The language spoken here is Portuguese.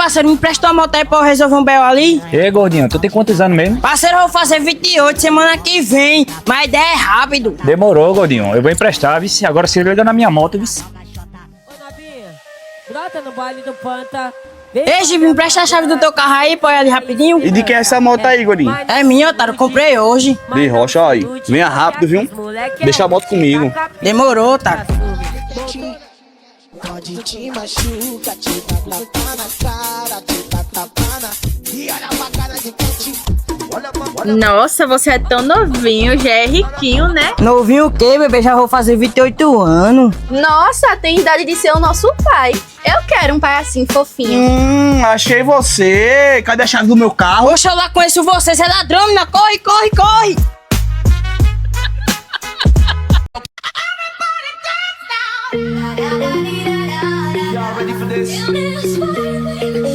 parceiro, me empresta uma moto aí pra eu resolver um bel ali. Ei, gordinho, tu tem quantos anos mesmo? Parceiro, eu vou fazer 28 semana que vem, mas a ideia é rápido. Demorou, gordinho. Eu vou emprestar, vice. Agora se liga na minha moto, vice. Ô, Nabinha, brota no baile do Panta. Ei, Gibi, me empresta a chave do teu carro aí, põe ali rapidinho. E de quem é essa moto aí, gordinho? É minha, otário, comprei hoje. De rocha, aí. Venha rápido, viu? Deixa a moto comigo. Demorou, otário. Pode te machuca, te dá tapa na cara, te dá tapa na... E olha pra cara de quente. Nossa, você é tão novinho, já é riquinho, né? Novinho o quê, bebê? Já vou fazer 28 anos. Nossa, tem idade de ser o nosso pai. Eu quero um pai assim, fofinho. Achei você. Cadê a chave do meu carro? Poxa, eu lá conheço você, você é ladrão, menina. Corre, corre, corre. Y'all ready for this?